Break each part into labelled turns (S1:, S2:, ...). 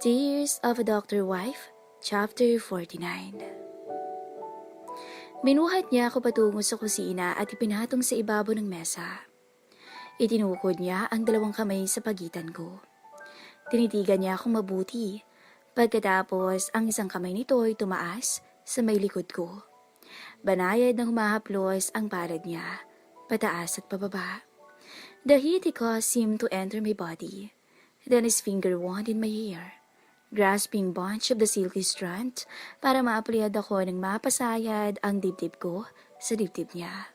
S1: Tears of a Doctor Wife, Chapter 49. Binuhat niya ako patungo sa kusina at ipinatong sa ibabaw ng mesa. Itinukod niya ang dalawang kamay sa pagitan ko. Tinitigan niya akong mabuti. Pagkatapos, ang isang kamay nito ay tumaas sa may likod ko. Banayad na humahaplos ang palad niya, pataas at pababa. The heat he caused seemed to enter my body. Then his finger wound in my hair, grasping bunch of the silky strand para maapliyad ako ng mapasayad ang dibdib ko sa dibdib niya.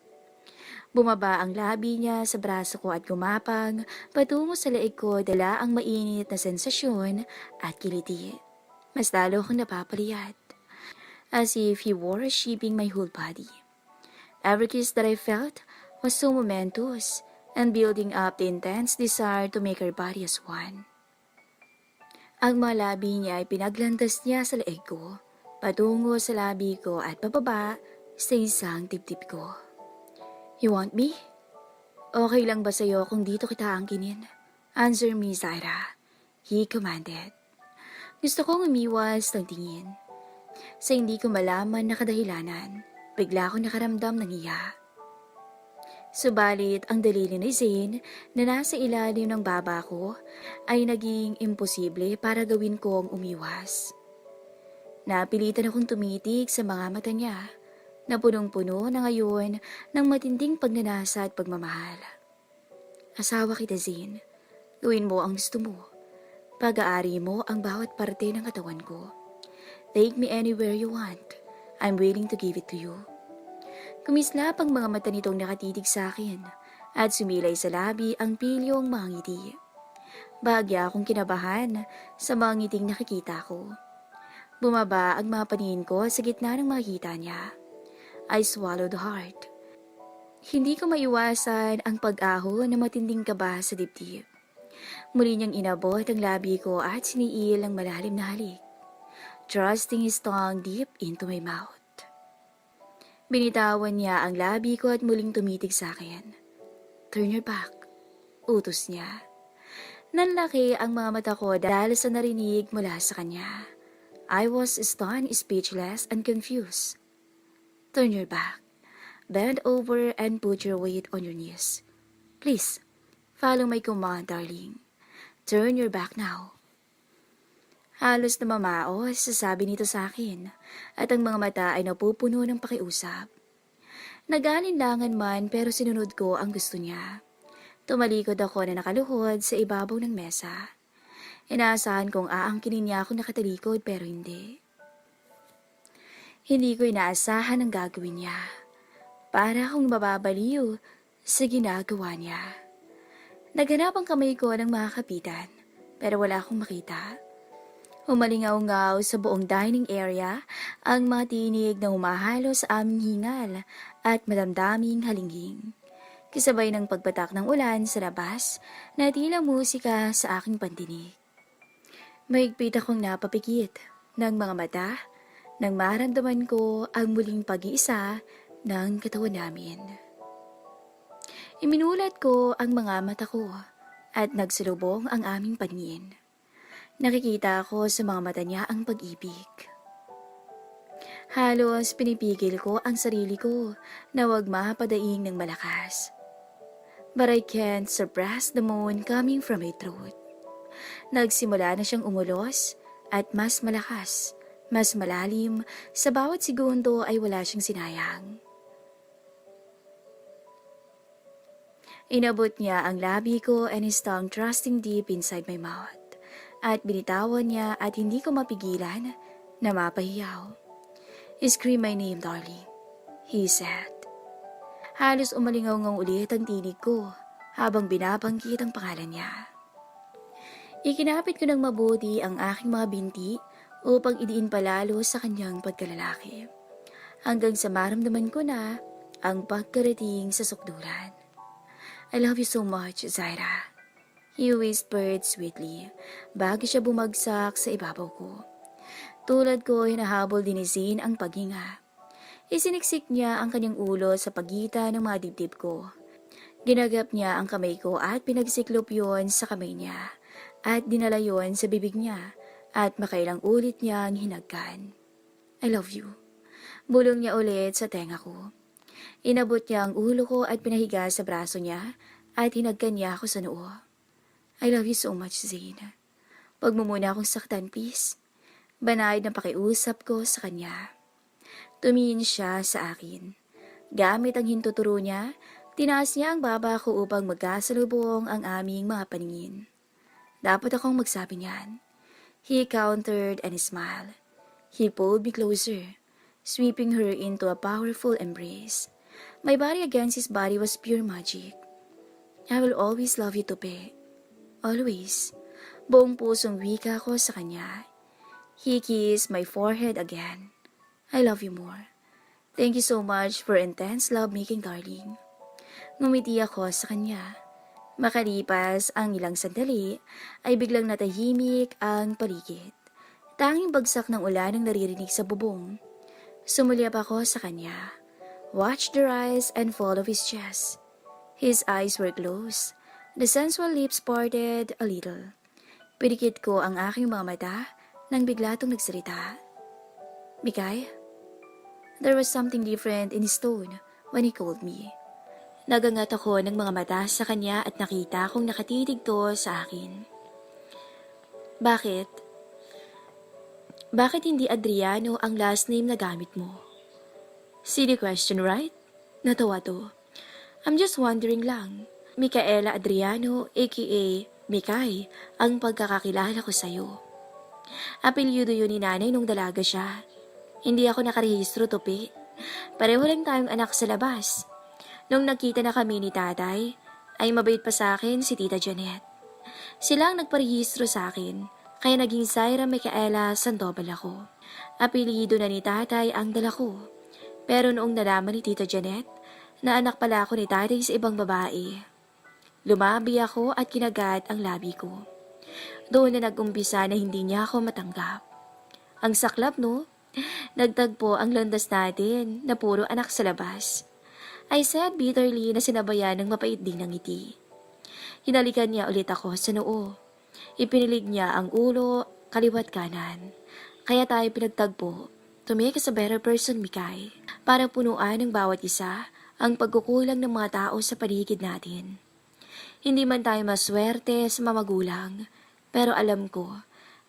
S1: Bumaba ang labi niya sa braso ko at gumapang patungo sa leeg ko dala ang mainit na sensasyon at kiliti. Mas lalo akong napapaliyad, as if he were shaping my whole body. Every kiss that I felt was so momentous and building up the intense desire to make our body as one. Ang mga labi niya ay pinaglantas niya sa leeg ko, patungo sa labi ko at pababa sa isang dibdib ko. You want me? Okay lang ba sa'yo kung dito kita angkinin? Answer me, Zaira. He commanded. Gusto kong umiwas ng tingin. Sa hindi ko malaman na kadahilanan, bigla akong nakaramdam ng iya. Subalit ang daliri ni Zane na nasa ilalim ng baba ko ay naging imposible para gawin kong umiwas. Napilitan akong tumitig sa mga mata niya na punong-puno na ngayon ng matinding pagnanasa at pagmamahal. Asawa kita, Zane. Gawin mo ang gusto mo. Pag-aari mo ang bawat parte ng katawan ko. Take me anywhere you want. I'm willing to give it to you. Kumislap ang mga mata nitong nakatitig sa akin at sumilay sa labi ang pilyong mga ngiti. Bahagya akong kinabahan sa mga ngiting nakikita ko. Bumaba ang mga paningin ko sa gitna ng mga hita niya. I swallowed hard. Hindi ko maiwasan ang pag-aho na matinding kaba sa dibdib. Muli niyang inabot ang labi ko at siniil ang malalim na halik, thrusting his tongue deep into my mouth. Binitawan niya ang labi ko at muling tumitig sa akin. Turn your back, utos niya. Nanlaki ang mga mata ko dahil sa narinig mula sa kanya. I was stunned, speechless, and confused. Turn your back. Bend over and put your weight on your knees. Please, follow my command, darling. Turn your back now. Halos na mamaos, sasabi nito sa akin, at ang mga mata ay napupuno ng pakiusap. Nag-alinlangan man pero sinunod ko ang gusto niya. Tumalikod ako na nakaluhod sa ibabaw ng mesa. Inaasahan kong aangkinin niya ako nakatalikod pero hindi. Hindi ko inaasahan ang gagawin niya. Para akong mababaliw sa ginagawa niya. Naghanap ang kamay ko ng mga kapitan pero wala akong makita. Humalingaw-ngaw sa buong dining area ang mga tinig na humahalo sa aming hingal at madamdaming halinghing. Kasabay ng pagpatak ng ulan sa labas na tila musika sa aking pandinig. Mahigpit akong napapikit ng mga mata nang maramdaman ko ang muling pag-iisa ng katawan namin. Iminulat ko ang mga mata ko at nagsalubong ang aming paningin. Nakikita ko sa mga mata niya ang pag-ibig. Halos pinipigil ko ang sarili ko na huwag mapadaing ng malakas. But I can't suppress the moan coming from my throat. Nagsimula na siyang umulos at mas malakas, mas malalim, sa bawat segundo ay wala siyang sinayang. Inabot niya ang labi ko and his tongue thrusting deep inside my mouth. At binitawan niya at hindi ko mapigilan na mapahiyaw. Scream my name, darling, he said. Halos umalingaw-ngaw ulit ang tinig ko habang binabanggit ang pangalan niya. Ikinapit ko ng mabuti ang aking mga binti upang idiin palalo sa kanyang pagkalalaki. Hanggang sa maramdaman ko na ang pagkarating sa sukdulan. I love you so much, Zaira. He whispered sweetly bago siya bumagsak sa ibabaw ko. Tulad ko, hinahabol din ni Zane ang paghinga. Isiniksik niya ang kanyang ulo sa pagitan ng mga dibdib ko. Ginagap niya ang kamay ko at pinagsiklop yon sa kamay niya at dinala yon sa bibig niya at makailang ulit niyang hinagkan. I love you. Bulong niya ulit sa tenga ko. Inabot niya ang ulo ko at pinahiga sa braso niya at hinagkan niya ako sa noo. I love you so much, Zane. Huwag mo muna akong saktan, please. Banayad na pakiusap ko sa kanya. Tumingin siya sa akin. Gamit ang hintuturo niya, tinaas niya ang baba ko upang magkasalubong ang aming mga paningin. Dapat akong magsabi niyan. He countered and smiled. He pulled me closer, sweeping her into a powerful embrace. My body against his body was pure magic. I will always love you, Tupe. Always. Buong pusong wika ko sa kanya. He kissed my forehead again. I love you more. Thank you so much for intense love-making, darling. Ngumiti ako sa kanya. Makalipas ang ilang sandali, ay biglang natahimik ang paligid. Tanging bagsak ng ulan ang naririnig sa bubong. Sumulyap ako sa kanya. Watched the rise and fall of his chest. His eyes were closed. The sensual lips parted a little. Pinikit ko ang aking mga mata nang bigla itong nagsalita. Mikay? There was something different in his tone when he called me. Nagangat ako ng mga mata sa kanya at nakita kong nakatitig to sa akin. Bakit? Bakit hindi Adriano ang last name na gamit mo? Silly question, right? Natawa to. I'm just wondering lang. Micaela Adriano, aka Mikay, ang pagkakakilala ko sa'yo. Apelyido yun ni nanay nung dalaga siya. Hindi ako nakarehistro, Tupi. Pareho lang tayong anak sa labas. Nung nakita na kami ni tatay, ay mabait pa sa akin si Tita Janet. Sila ang nagparehistro sa akin, kaya naging Zaira Micaela Sandoval ako. Apelyido na ni tatay ang dala ko. Pero noong nalaman ni Tita Janet, na anak pala ako ni tatay sa ibang babae. Lumabi ako at kinagat ang labi ko. Doon na nag-umpisa na hindi niya ako matanggap. Ang saklap, no? Nagtagpo ang landas natin na puro anak sa labas. I said bitterly na sinabayan ng mapait ding ng ngiti. Hinalikan niya ulit ako sa noo. Ipinilig niya ang ulo, kaliwat kanan. Kaya tayo pinagtagpo to make us a better person, Mikay. Para punuan ng bawat isa ang pagkukulang ng mga tao sa paligid natin. Hindi man tayo maswerte sa mga magulang, pero alam ko,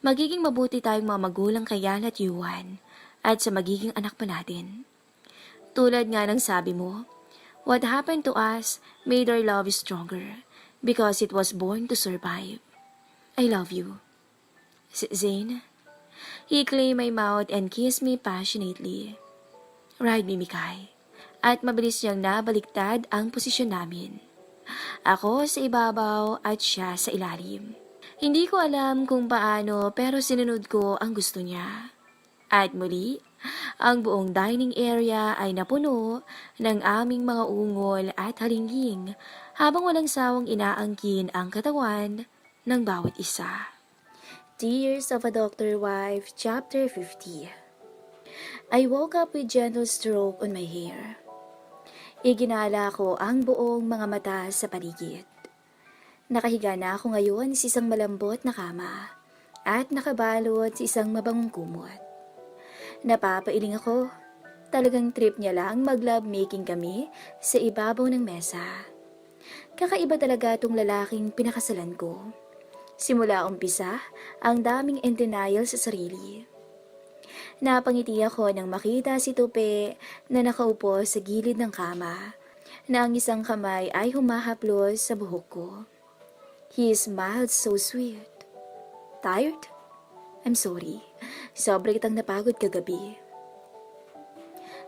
S1: magiging mabuti tayong mga magulang kay Yan at Yuan at sa magiging anak pa natin. Tulad nga ng sabi mo, what happened to us made our love stronger because it was born to survive. I love you. Zane? He claimed my mouth and kissed me passionately. Ride me, Mikay. At mabilis niyang nabaliktad ang posisyon namin. Ako sa ibabaw at siya sa ilalim. Hindi ko alam kung paano pero sinunod ko ang gusto niya. At muli, ang buong dining area ay napuno ng aming mga ungol at halingging habang walang sawang inaangkin ang katawan ng bawat isa. Tears of a Doctor Wife, Chapter 50. I woke up with gentle stroke on my hair. Iginala ko ang buong mga mata sa paligid. Nakahiga na ako ngayon sa isang malambot na kama at nakabalot sa isang mabangong kumot. Napapailing ako. Talagang trip niya lang mag-love making kami sa ibabaw ng mesa. Kakaiba talaga itong lalaking pinakasalan ko. Simula umpisa, ang daming in denial sa sarili. Napangiti ako nang makita si Tupe na nakaupo sa gilid ng kama, na ang isang kamay ay humahaplos sa buhok ko. He smiled so sweet. Tired? I'm sorry. Sobrang kitang napagod kagabi.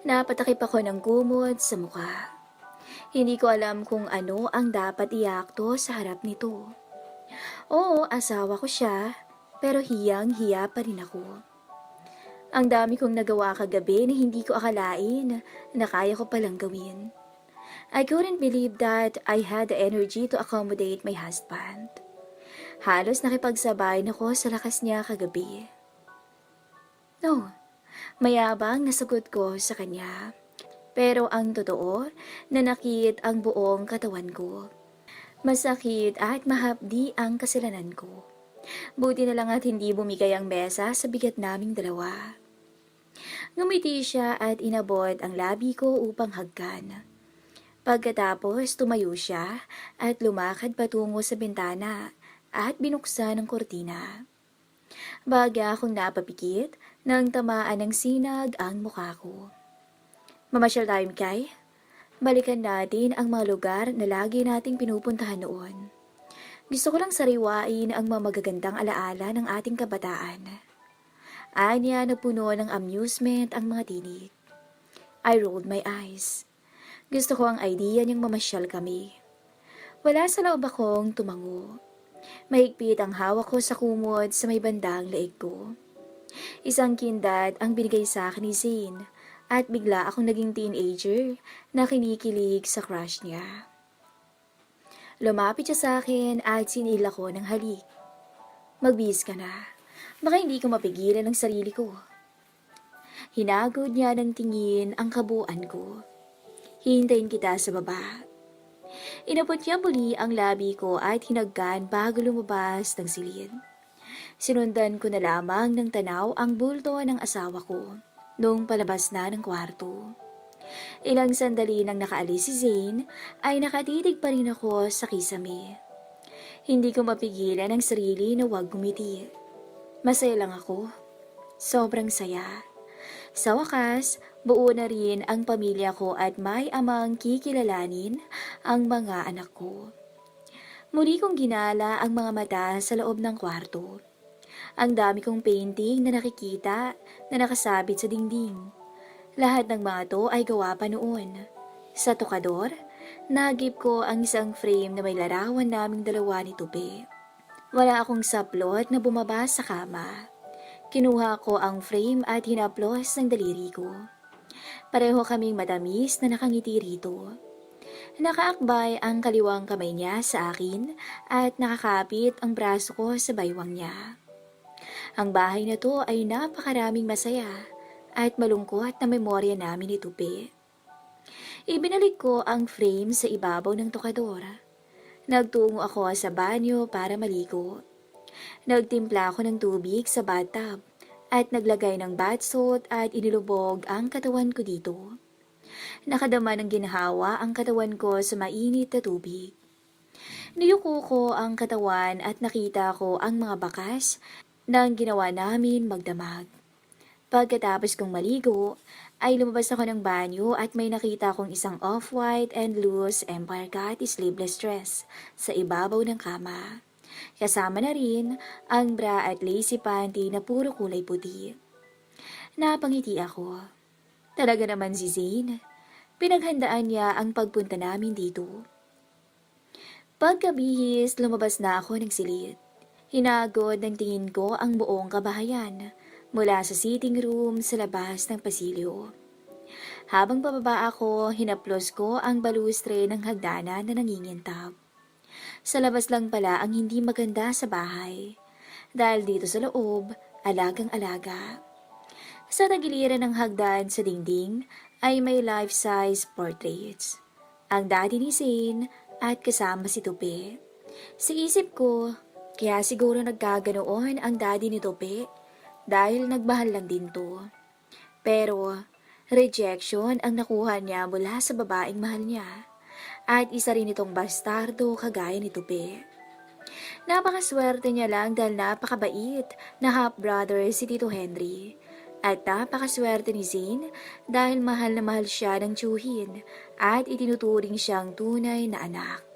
S1: Napatakip ako ng kumot sa mukha. Hindi ko alam kung ano ang dapat iakto sa harap nito. Oo, asawa ko siya, pero hiyang-hiya pa rin ako. Ang dami kong nagawa kagabi na hindi ko akalain na kaya ko palang gawin. I couldn't believe that I had the energy to accommodate my husband. Halos nakipagsabay ako sa lakas niya kagabi. No, mayabang nasagot ko sa kanya. Pero ang totoo, nanakit ang buong katawan ko. Masakit at mahapdi ang kasalanan ko. Buti na lang at hindi bumigay ang mesa sa bigat naming dalawa. Ngumiti siya at inabot ang labi ko upang hagkan. Pagkatapos tumayo siya at lumakad patungo sa bintana at binuksan ang kortina. Baga akong napapikit nang tamaan ng sinag ang mukha ko. Mamasyal tayo, Mikay. Balikan natin ang mga lugar na lagi nating pinupuntahan noon. Gusto ko lang sariwain ang mga magagandang alaala ng ating kabataan. Anya na puno ng amusement ang mga tinig. I rolled my eyes. Gusto ko ang idea niyang mamasyal kami. Wala sa loob akong tumango. Mahigpit ang hawak ko sa kumot sa may bandang leeg ko. Isang kindat ang binigay sa akin ni Zane at bigla akong naging teenager na kinikilig sa crush niya. Lumapit siya sa akin at sinil ako ng halik. Magbihis ka na. Baka hindi ko mapigilan ang sarili ko. Hinagod niya ng tingin ang kabuuan ko. Hihintayin kita sa baba. Inabot niya muli ang labi ko at hinagkan bago lumabas ng silid. Sinundan ko na lamang ng tanaw ang bulto ng asawa ko noong palabas na ng kwarto. Ilang sandali nang nakaalis si Zane ay nakatitig pa rin ako sa kisame. Hindi ko mapigilan ang sarili na huwag gumiti. Masaya lang ako. Sobrang saya. Sa wakas, buo na rin ang pamilya ko at may amang kikilalanin ang mga anak ko. Muli kong ginala ang mga mata sa loob ng kwarto. Ang dami kong painting na nakikita na nakasabit sa dingding. Lahat ng mga to ay gawa pa noon. Sa tokador, nagip ko ang isang frame na may larawan naming dalawa ni Tupi. Wala akong saplot na bumaba sa kama. Kinuha ko ang frame at hinaplos ng daliri ko. Pareho kaming matamis na nakangiti rito. Nakaakbay ang kaliwang kamay niya sa akin at nakakapit ang braso ko sa baywang niya. Ang bahay na to ay napakaraming masaya at malungkot na memorya namin ni Tupi. Ibinalik ko ang frame sa ibabaw ng tokador. Nagtungo ako sa banyo para maligo. Nagtimpla ako ng tubig sa bathtub at naglagay ng bath salt at inilubog ang katawan ko dito. Nakadama ng ginhawa ang katawan ko sa mainit na tubig. Niyuko ko ang katawan at nakita ko ang mga bakas na ginawa namin magdamag. Pagkatapos kong maligo, ay lumabas ako ng banyo at may nakita kong isang off-white and loose Empire Cut sleeveless dress sa ibabaw ng kama. Kasama na rin ang bra at lacy panty na puro kulay puti. Napangiti ako. Talaga naman si Zane. Pinaghandaan niya ang pagpunta namin dito. Pagkabihis, lumabas na ako ng silid. Hinagod ng tingin ko ang buong kabahayan mula sa sitting room sa labas ng pasilyo. Habang pababa ako, hinaplos ko ang balustre ng hagdanan na nangingintab. Sa labas lang pala ang hindi maganda sa bahay. Dahil dito sa loob, alagang-alaga. Sa tagiliran ng hagdan sa dingding ay may life-size portraits. Ang daddy ni Zane at kasama si Tupi. Sa isip ko, kaya siguro nagkaganoon ang daddy ni Tupi dahil nagmahal lang din to. Pero rejection ang nakuha niya mula sa babaeng mahal niya at isa rin itong bastardo kagaya ni Tupi. Napakaswerte niya lang dahil napakabait na half-brother si Tito Henry. At napakaswerte ni Zane dahil mahal na mahal siya ng tiyuhin at itinuturing siyang tunay na anak.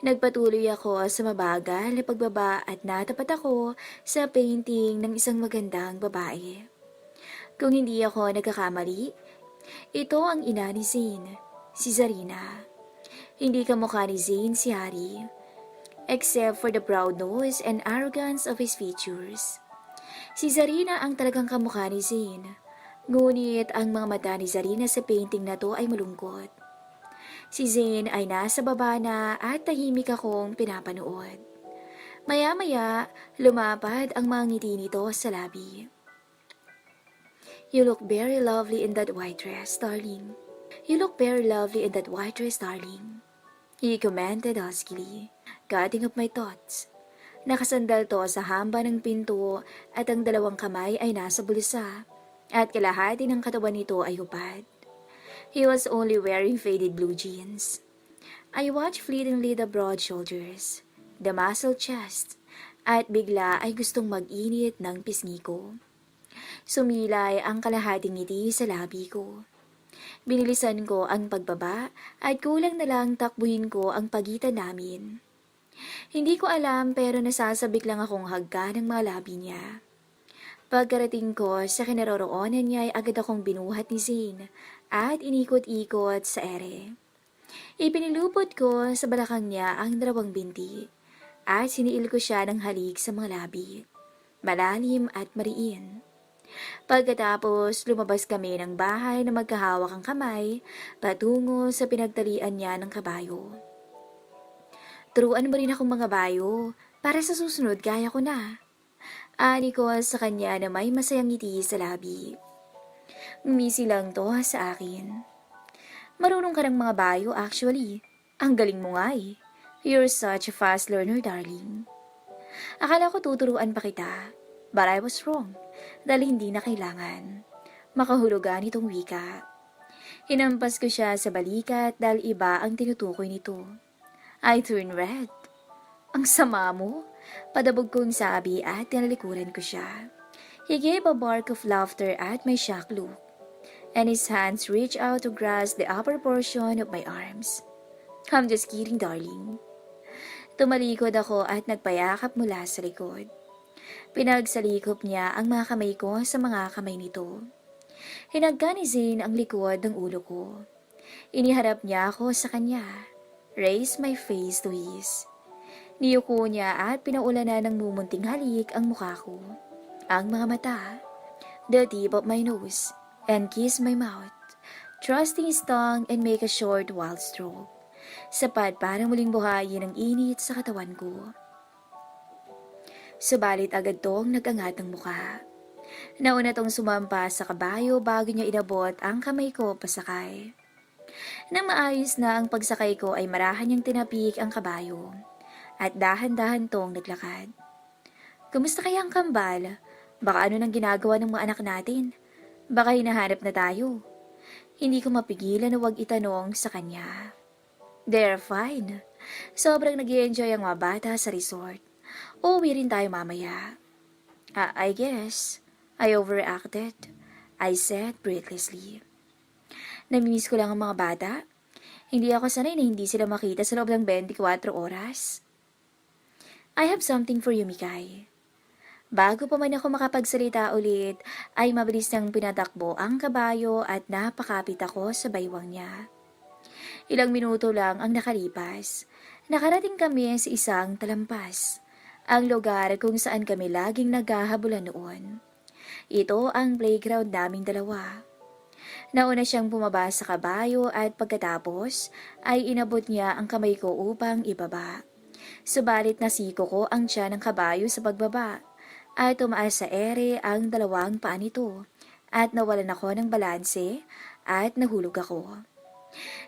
S1: Nagpatuloy ako sa mabagal na pagbaba at natapat ako sa painting ng isang magandang babae. Kung hindi ako nagkakamali, ito ang ina ni Zane, si Zarina. Hindi kamukha ni Zane si Harry, except for the proud nose and arrogance of his features. Si Zarina ang talagang kamukha ni Zane, ngunit ang mga mata ni Zarina sa painting na to ay malungkot. Si Zane ay nasa baba na at tahimik akong pinapanood. Maya-maya, lumapad ang mga ngiti nito sa labi. You look very lovely in that white dress, darling. You look very lovely in that white dress, darling. He commented huskily, cutting up my thoughts. Nakasandal to sa hamba ng pinto at ang dalawang kamay ay nasa bulsa at kalahati ng katawan nito ay hubad. He was only wearing faded blue jeans. I watched fleetingly the broad shoulders, the muscle chest, at bigla ay gustong mag-init ng pisngi ko. Sumilay ang kalahating ngiti sa labi ko. Binilisan ko ang pagbaba at kulang na lang takbuhin ko ang pagitan namin. Hindi ko alam pero nasasabik lang akong hagka ng mga labi niya. Pagkarating ko sa kinaroroonan niya ay agad akong binuhat ni Zane at inikot-ikot sa ere. Ipinilupot ko sa balakang niya ang dalawang binti at siniil ko siya ng halik sa mga labi, malalim at mariin. Pagkatapos lumabas kami ng bahay na magkahawak ang kamay patungo sa pinagtalian niya ng kabayo. Turuan mo rin akong mga bayo para sa susunod kaya ko na. Ani ko sa kanya na may masayang ngiti sa labi. Misi lang to sa akin. Marunong ka ng mga bayo actually. Ang galing mo nga eh. You're such a fast learner, darling. Akala ko tuturuan pa kita. But I was wrong. Dahil hindi na kailangan. Makahulugan itong wika. Hinampas ko siya sa balikat dahil iba ang tinutukoy nito. I turned red. Ang sama mo? Padabog kong sabi at tinalikuran ko siya. He gave a bark of laughter at my shocked look, and his hands reached out to grasp the upper portion of my arms. I'm just kidding, darling. Tumalikod ako at nagpayakap mula sa likod. Pinagsalikop niya ang mga kamay ko sa mga kamay nito. Hinagka ni Zane ang likod ng ulo ko. Iniharap niya ako sa kanya. Raised my face to his. Niyuko niya at pinaulanan ng mumunting halik ang mukha ko, ang mga mata, the tip of my nose, and kiss my mouth, thrusting his tongue and make a short wild stroke. Sapat para muling buhayin ang init sa katawan ko. Subalit agad tong nag-angat ng mukha. Nauna tong sumampa sa kabayo bago niya inabot ang kamay ko pasakay. Nang maayos na ang pagsakay ko ay marahan niyang tinapik ang kabayo at dahan-dahan tong naglakad. Kumusta kaya ang kambal? Baka ano nang ginagawa ng mga anak natin? Baka hinahanap na tayo. Hindi ko mapigilan na huwag itanong sa kanya. They're fine. Sobrang nag-i-enjoy ang mga bata sa resort. Uuwi rin tayo mamaya. I guess. I overreacted. I said breathlessly. Namimiss ko lang ang mga bata. Hindi ako sanay na hindi sila makita sa loob ng 24 oras. I have something for you, Mikay. Bago pa man ako makapagsalita ulit, ay mabilis nang pinatakbo ang kabayo at napakapit ako sa baywang niya. Ilang minuto lang ang nakalipas. Nakarating kami sa isang talampas, ang lugar kung saan kami laging naghahabulan noon. Ito ang playground naming dalawa. Nauna siyang bumaba sa kabayo at pagkatapos ay inabot niya ang kamay ko upang ibaba. Subalit nasiko ko ang tiyan ng kabayo sa pagbaba at tumaas sa ere ang dalawang paa nito at nawalan ako ng balanse at nahulog ako.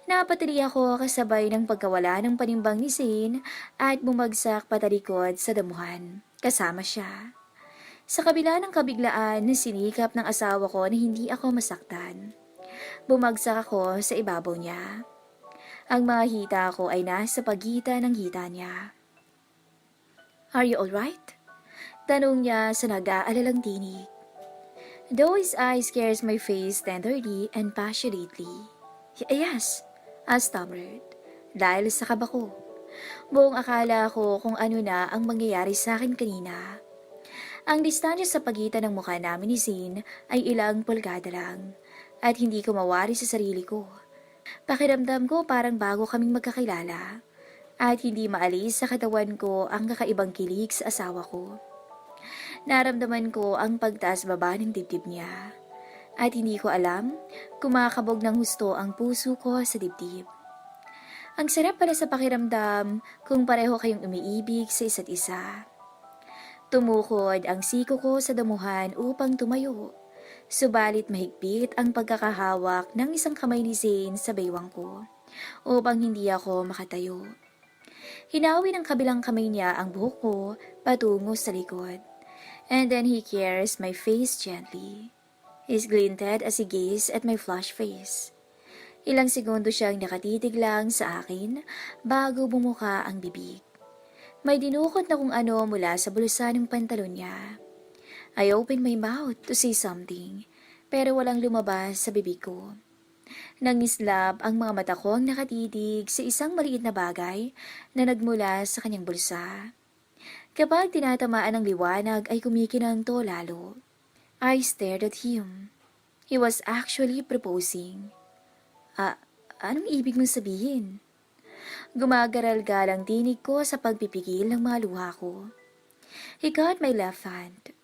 S1: Napatili ako kasabay ng pagkawala ng panimbang ni Zane at bumagsak patalikod sa damuhan. Kasama siya. Sa kabila ng kabiglaan, sinikap ng asawa ko na hindi ako masaktan. Bumagsak ako sa ibabaw niya. Ang mga hita ko ay nasa pagitan ng hita niya. Are you alright? Tanong niya sa nag-aalalang tinig. Though his eyes scares my face tenderly and passionately. Yes, I stammered. Dahil sa kaba ko. Buong akala ko kung ano na ang mangyayari sa akin kanina. Ang distansya sa pagitan ng mukha namin ni Zane ay ilang pulgada lang at hindi ko mawari sa sarili ko. Pakiramdam ko parang bago kaming magkakilala at hindi maalis sa katawan ko ang kakaibang kilig sa asawa ko. Naramdaman ko ang pagtaas-baba ng dibdib niya at hindi ko alam kumakabog ng husto ang puso ko sa dibdib. Ang sarap pala sa pakiramdam kung pareho kayong umiibig sa isa't isa. Tumukod ang siko ko sa damuhan upang tumayo, subalit mahigpit ang pagkakahawak ng isang kamay ni Zane sa baywang ko upang hindi ako makatayo. Hinawi ng kabilang kamay niya ang buhok ko patungo sa likod. And then he caressed my face gently. He glinted as he gazed at my flushed face. Ilang segundo siyang nakatitig lang sa akin bago bumuka ang bibig. May dinukot na kung ano mula sa bulsa ng pantalon niya. I opened my mouth to say something, pero walang lumabas sa bibig ko. Nangislab ang mga mata ko ang nakatitig sa isang maliit na bagay na nagmula sa kanyang bulsa. Kapag tinatamaan ng liwanag ay kumikinang to lalo. I stared at him. He was actually proposing. Anong ibig mong sabihin? Gumagaral-gal ang tinig ko sa pagpipigil ng mga luha ko. He caught my left hand.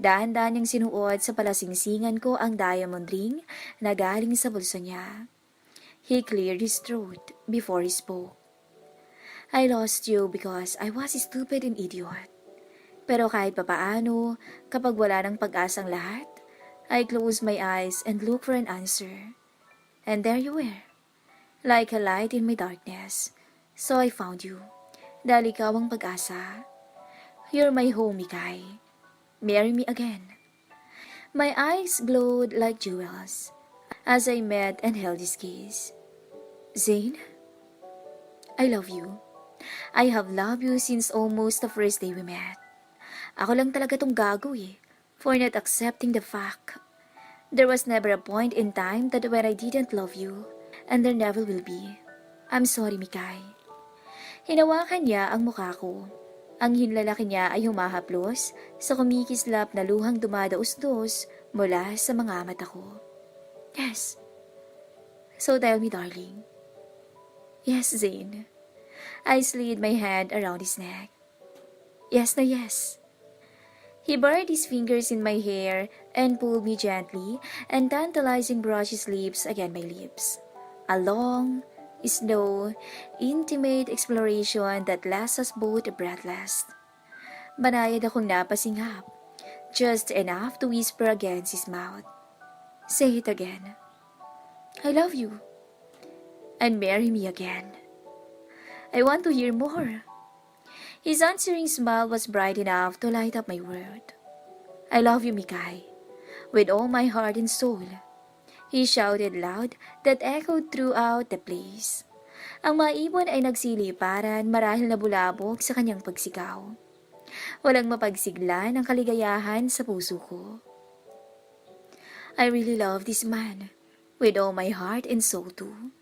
S1: Dahan-dahan niyang sinuot sa palasingsingan ko ang diamond ring na galing sa bulsa niya. He cleared his throat before he spoke. I lost you because I was stupid and idiot. Pero kahit papaano, kapag wala ng pag-asang lahat, I closed my eyes and looked for an answer. And there you were, like a light in my darkness. So I found you, dahil ikaw ang pag-asa. You're my home, Mikay. Marry me again. My eyes glowed like jewels as I met and held his gaze. Zane, I love you. I have loved you since almost the first day we met. Ako lang talaga tong gago for not accepting the fact. There was never a point in time that where I didn't love you, and there never will be. I'm sorry, Mikay. Hinawakan niya ang mukha ko. Ang hinlalaki niya ay humahaplos sa kumikislap na luhang dumadaos-dos mula sa mga mata ko. Yes. So tell me, darling. Yes, Zane. I slid my hand around his neck. Yes na yes. He buried his fingers in my hair and pulled me gently and tantalizing brushed his lips against my lips. A long, slow, intimate exploration that left us both breathless. Banayad akong napasinghap, just enough to whisper against his mouth. Say it again. I love you. And marry me again. I want to hear more. His answering smile was bright enough to light up my world. I love you, Mikay, with all my heart and soul. He shouted loud that echoed throughout the place. Ang mga ibon ay nagsiliparan marahil na bulabog sa kanyang pagsigaw. Walang mapagsigla ng kaligayahan sa puso ko. I really love this man, with all my heart and soul too.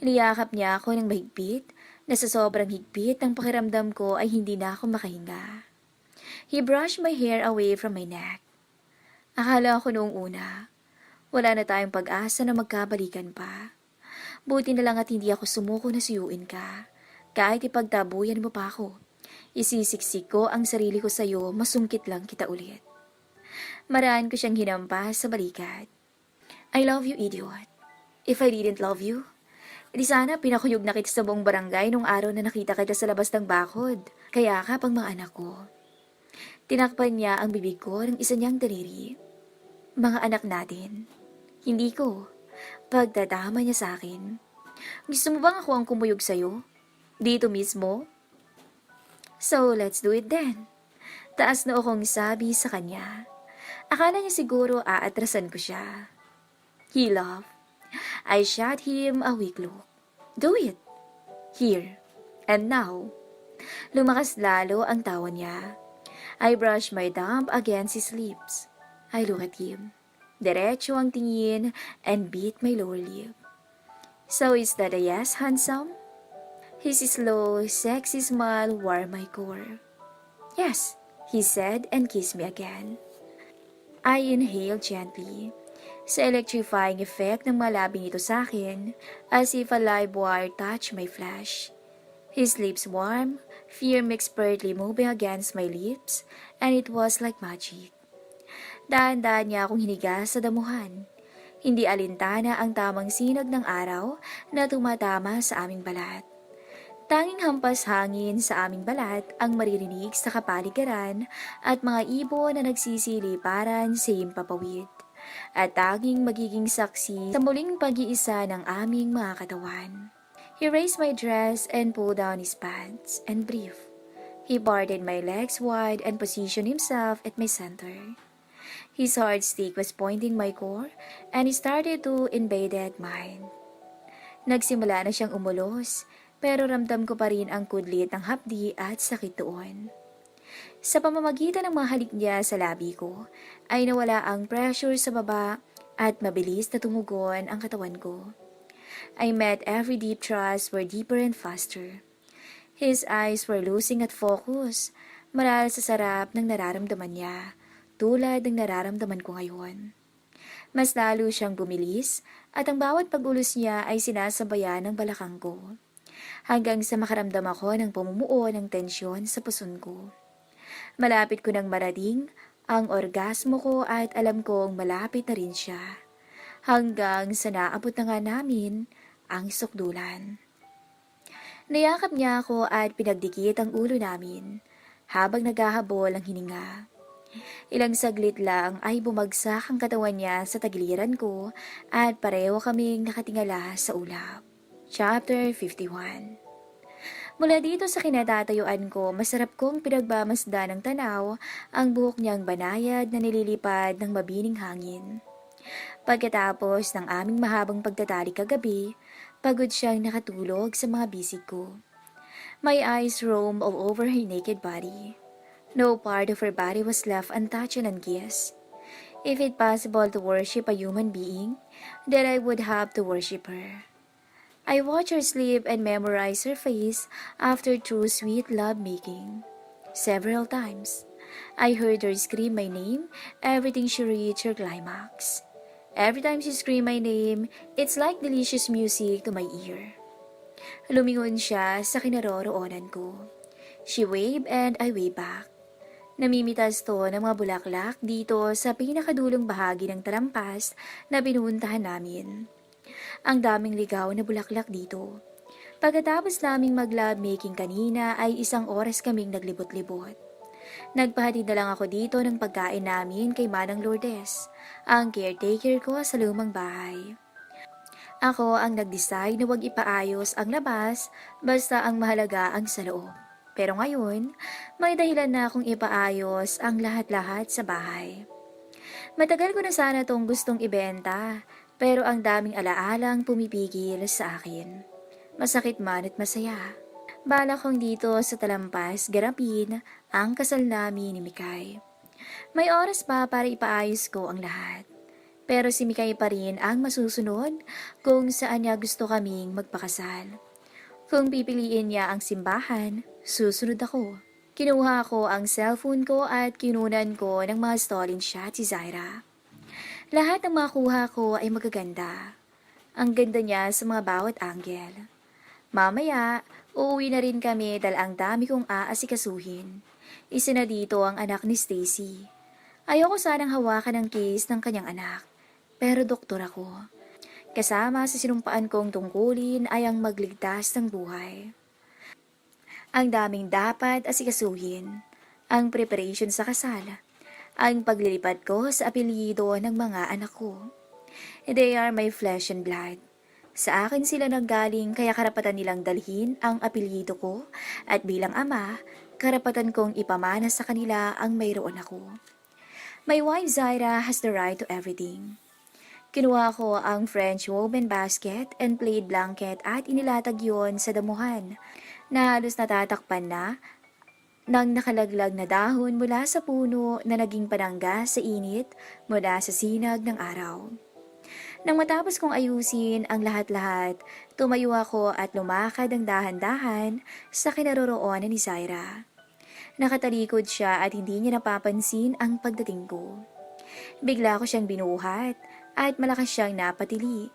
S1: Niyakap niya ako ng mahigpit na sa sobrang higpit ng pakiramdam ko ay hindi na ako makahinga. He brushed my hair away from my neck. Akala ko noong una, wala na tayong pag-asa na magkabalikan pa. Buti na lang at hindi ako sumuko na suyuin ka. Kahit ipagtabuyan mo pa ako, isisiksik ko ang sarili ko sa iyo, masungkit lang kita ulit. Maraan ko siyang hinampas sa balikat. I love you, idiot. If I didn't love you, di sana pinakuyog na kita sa buong barangay nung araw na nakita kita sa labas ng bakod. Kaya ka pang mga anak ko. Tinakpan niya ang bibig ko ng isa niyang daliri. Mga anak natin. Hindi ko. Pagdadama niya sa akin. Gusto mo bang ako ang kumuyog sa'yo? Dito mismo? So, let's do it then. Taas na akong sabi sa kanya. Akala niya siguro aatrasan ko siya. He laughed. I shot him a weak look. Do it. Here. And now. Lumakas lalo ang tawa niya. I brushed my thumb against his lips. I look at him. Diretso ang tingin and beat my lower lip. So is that a yes, handsome? His slow, sexy smile warmed my core. Yes, he said and kissed me again. I inhaled gently. Sa electrifying effect ng malabi nito sa akin, as if a live wire touched my flesh. His lips warm, firm expertly moving against my lips, and it was like magic. Dahan-dahan niya akong hiniga sa damuhan. Hindi alintana ang tamang sinag ng araw na tumatama sa aming balat. Tanging hampas hangin sa aming balat ang maririnig sa kapaligiran at mga ibon na nagsisiliparan sa himpapawid. At tanging magiging saksi sa muling pag-iisa ng aming mga katawan. He raised my dress and pulled down his pants and brief. He parted my legs wide and positioned himself at my center. His hard stick was pointing my core and he started to invade mine. Nagsimula na siyang umulos, pero ramdam ko pa rin ang kudlit ng hapdi at sakit doon. Sa pamamagitan ng mga halik niya sa labi ko, ay nawala ang pressure sa baba at mabilis na tumugon ang katawan ko. I met every deep thrust were deeper and faster. His eyes were losing at focus, marahil sa sarap ng nararamdaman niya, tulad ng nararamdaman ko ngayon. Mas lalo siyang bumilis at ang bawat pag-ulos niya ay sinasabayan ng balakang ko. Hanggang sa makaramdam ako ng pamumuo ng tensyon sa puson ko. Malapit ko nang marating ang orgasmo ko at alam kong malapit na rin siya. Hanggang sa naabot na nga namin ang sukdulan. Niyakap niya ako at pinagdikit ang ulo namin habang naghahabol ang hininga. Ilang saglit lang ay bumagsak ang katawan niya sa tagiliran ko at pareho kaming nakatingala sa ulap. Chapter 51. Mula dito sa kinatatayuan ko, masarap kong pinagmamasdan ng tanaw ang buhok niyang banayad na nililipad ng mabining hangin. Pagkatapos ng aming mahabang pagtatali kagabi, pagod siyang nakatulog sa mga bisig ko. My eyes roamed all over her naked body. No part of her body was left untouched and unkissed. If it possible to worship a human being, then I would have to worship her. I watched her sleep and memorized her face after true sweet love-making. Several times, I heard her scream my name every time she reached her climax. Every time she screamed my name, it's like delicious music to my ear. Lumingon siya sa kinaroroonan ko. She waved and I waved back. Namimitas to ng mga bulaklak dito sa pinakadulong bahagi ng talampas na pinuntahan namin. Ang daming ligaw na bulaklak dito. Pagkatapos naming mag-love making kanina ay 1 oras kaming naglibot-libot. Nagpahatid na lang ako dito ng pagkain namin kay Manang Lourdes, ang caretaker ko sa lumang bahay. Ako ang nag-decide na huwag ipaayos ang labas basta ang mahalaga ang sa loob. Pero ngayon, may dahilan na akong ipaayos ang lahat-lahat sa bahay. Matagal ko na sana tong gustong ibenta, pero ang daming alaalang pumipigil sa akin. Masakit man at masaya. Bala kong dito sa talampas ganapin ang kasal namin ni Mikay. May oras pa para ipaayos ko ang lahat. Pero si Mikay pa rin ang masusunod kung saan niya gusto kaming magpakasal. Kung pipiliin niya ang simbahan, susunod ako. Kinuha ko ang cellphone ko at kinunan ko ng mga stolen shot si Zaira. Lahat ng makuha ko ay magaganda. Ang ganda niya sa mga bawat angle. Mamaya, uuwi na rin kami dahil ang dami kong aasikasuhin. Isa na dito ang anak ni Stacy. Ayoko sanang hawakan ang case ng kanyang anak, pero doktor ako. Kasama sa sinumpaan kong tungkulin ay ang magligtas ng buhay. Ang daming dapat asikasuhin, ang preparation sa kasal, ang paglilipat ko sa apelyido ng mga anak ko. They are my flesh and blood. Sa akin sila nanggaling kaya karapatan nilang dalhin ang apelyido ko at bilang ama, karapatan kong ipamana sa kanila ang mayroon ako. My wife Zaira has the right to everything. Kinuha ko ang French woven basket and plaid blanket at inilatag yon sa damuhan na halos natatakpan na ng nakalaglag na dahon mula sa puno na naging panangga sa init mula sa sinag ng araw. Nang matapos kong ayusin ang lahat-lahat, tumayo ako at lumakad ang dahan-dahan sa kinaroroonan ni Zaira. Nakatalikod siya at hindi niya napapansin ang pagdating ko. Bigla ko siyang binuhat at malakas siyang napatili.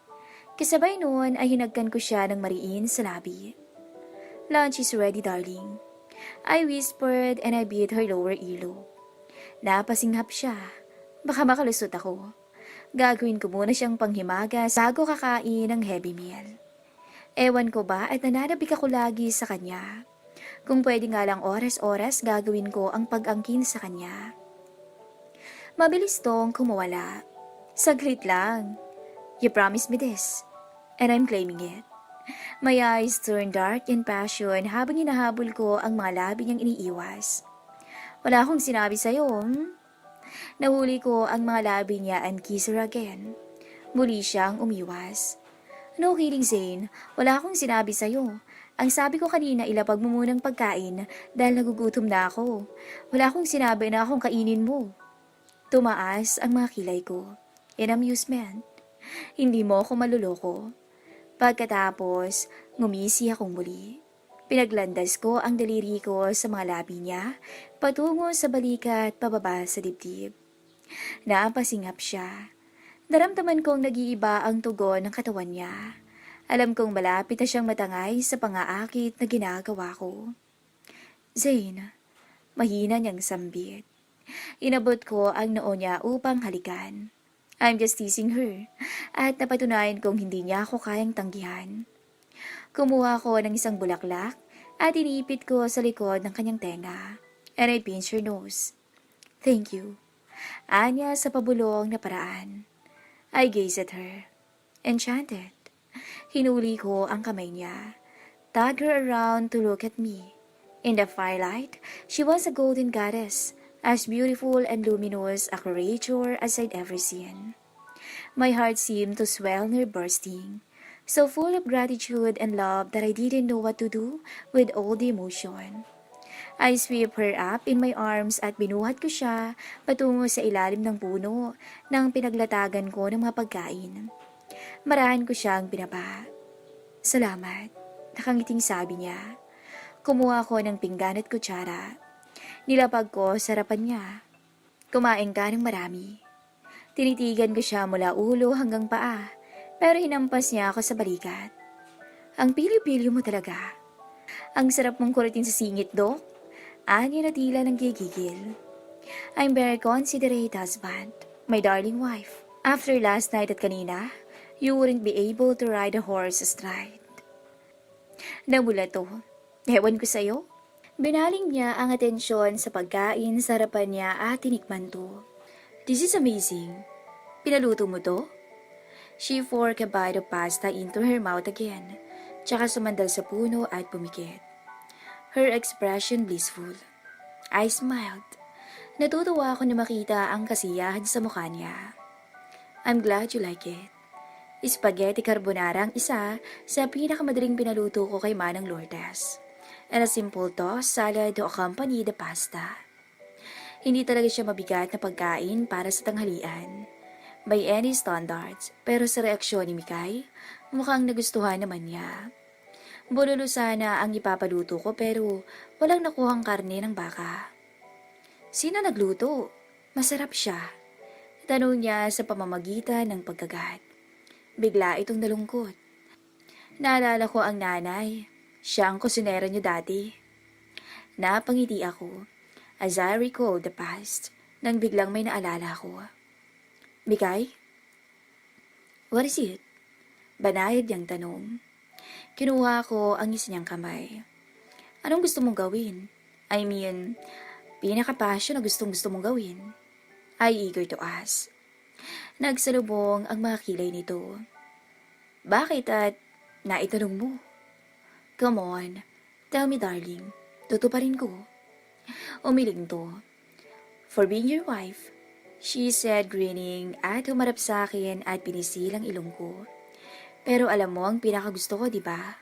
S1: Kasabay noon ay hinagkan ko siya ng mariin sa labi. Lunch is ready, darling. I whispered and I beat her lower earlobe. Napasinghap siya. Baka makalusot ako. Gagawin ko muna siyang panghimaga bago kakain ng heavy meal. Ewan ko ba at nananabik ako lagi sa kanya. Kung pwede nga lang oras-oras gagawin ko ang pag-angkin sa kanya. Mabilis tong kumawala. Saglit lang. You promised me this, and I'm claiming it. My eyes turned dark in passion habang hinahabol ko ang mga labi niyang iniiwas. Wala akong sinabi sa'yo, Nahuli ko ang mga labi niya and kiss her again. Muli siyang umiwas. No kidding, Zane. Wala akong sinabi sa'yo. Ang sabi ko kanina, ilapag mo munang pagkain dahil nagugutom na ako. Wala akong sinabi na akong kainin mo. Tumaas ang mga kilay ko. In amusement. Hindi mo ako maluloko. Pagkatapos, ngumisi akong muli. Pinaglandas ko ang daliri ko sa mga labi niya, patungo sa balikat pababa sa dibdib. Napasingap siya. Naramdaman kong nag-iiba ang tugon ng katawan niya. Alam kong malapit na siyang matangay sa pangaakit na ginagawa ko. Zane, mahina niyang sambit. Inabot ko ang noo niya upang halikan. I'm just teasing her, at napatunayan kong hindi niya ako kayang tanggihan. Kumuha ko ng isang bulaklak at inipit ko sa likod ng kanyang tenga, and I pinched her nose. Thank you. Anya sa pabulong na paraan. I gazed at her. Enchanted. Hinuli ko ang kamay niya. Tugged her around to look at me. In the firelight, she was a golden goddess, as beautiful and luminous a creature as I'd ever seen. My heart seemed to swell near bursting, so full of gratitude and love that I didn't know what to do with all the emotion. I swept her up in my arms at binuhat ko siya patungo sa ilalim ng puno nang pinaglatagan ko ng mga pagkain. Marahan ko siyang binaba. Salamat, nakangiting sabi niya. Kumuha ko ng pinggan at kutsara. Nilapag ko sa harapan niya. Kumain ka ng marami. Tinitigan ko siya mula ulo hanggang paa, pero hinampas niya ako sa balikat. Ang pilyo-pilyo mo talaga. Ang sarap mong kulitin sa singit, Dok. Anya na tila ng gigigil. I'm very considerate husband, my darling wife. After last night at kanina, you wouldn't be able to ride a horse astride. Namula to. Ewan ko sa'yo. Binaling niya ang atensyon sa pagkain sa harapan niya at tinikman to. This is amazing. Pinaluto mo to? She forked a bite of pasta into her mouth again, tsaka sumandal sa puno at pumikit. Her expression blissful. I smiled. Natutuwa ako na makita ang kasiyahan sa mukha niya. I'm glad you like it. Spaghetti carbonara ang isa sa pinakamadaling pinaluto ko kay Manang Lourdes. And a simple tossed salad to accompany the pasta. Hindi talaga siya mabigat na pagkain para sa tanghalian. By any standards, pero sa reaksyon ni Mikay, mukhang nagustuhan naman niya. Bulalo sana ang ipapaluto ko pero walang nakuhang karne ng baka. Sino nagluto? Masarap siya. Tanong niya sa pamamagitan ng pagkagat. Bigla itong nalungkot. Naalala ko ang nanay. Siya ang kusinera niyo dati. Napangiti ako as I recalled the past nang biglang may naalala ko. Mikay? What is it? Banayad niyang tanong. Kinuha ko ang isa niyang kamay. Anong gusto mong gawin? I mean, pinaka-passion na gustong-gusto mong gawin. I eager to ask. Nagsalubong ang mga kilay nito. Bakit at naitanong mo? Come on, tell me darling, tutuparin ko. Umiling to. For being your wife, she said grinning at humarap sa akin at pinisilang ilong ko. Pero alam mo ang pinakagusto ko, di ba?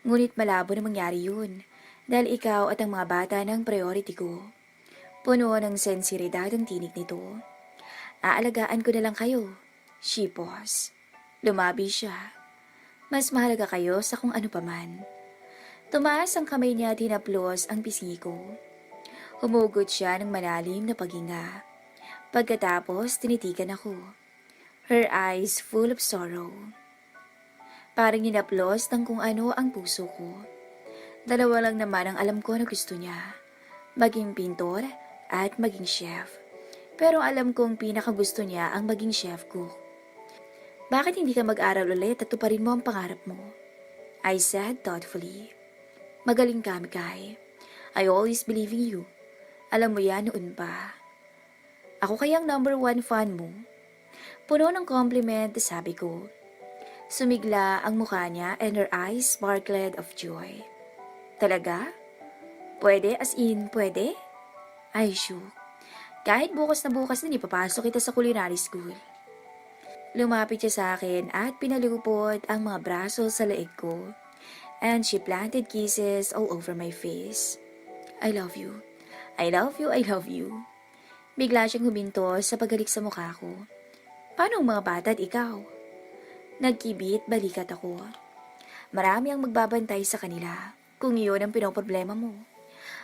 S1: Ngunit malabo na mangyari yun dahil ikaw at ang mga bata ng priority ko. Puno ng sensiridad ang tinig nito. Aalagaan ko na lang kayo. She paused. Lumabi siya. Mas mahalaga kayo sa kung ano paman. Tumaas ang kamay niya at hinaplos ang pisngi ko. Humugot siya ng malalim na paghinga. Pagkatapos, tinitigan ako. Her eyes full of sorrow. Parang hinaplos ng kung ano ang puso ko. Dalawa lang naman ang alam ko na gusto niya. Maging pintor at maging chef. Pero alam kong pinakagusto niya ang maging chef cook. Bakit hindi ka mag-aral ulit at tuparin mo ang pangarap mo? I said thoughtfully. Magaling ka, Mikay. I always believe in you. Alam mo yan noon pa. Ako kayang #1 fan mo? Puno ng compliment, sabi ko. Sumigla ang mukha niya and her eyes sparkled of joy. Talaga? Pwede? As in, pwede? Ay, shook. Kahit bukas na bukas din ipapasok kita sa culinary school. Lumapit siya sa akin at pinalupot ang mga braso sa leeg ko. And she planted kisses all over my face. I love you. I love you, I love you. Bigla siyang huminto sa paghalik sa mukha ko. Paano ang mga bata at ikaw? Nagkibit, balikat ako. Marami ang magbabantay sa kanila kung iyon ang pinoproblema mo.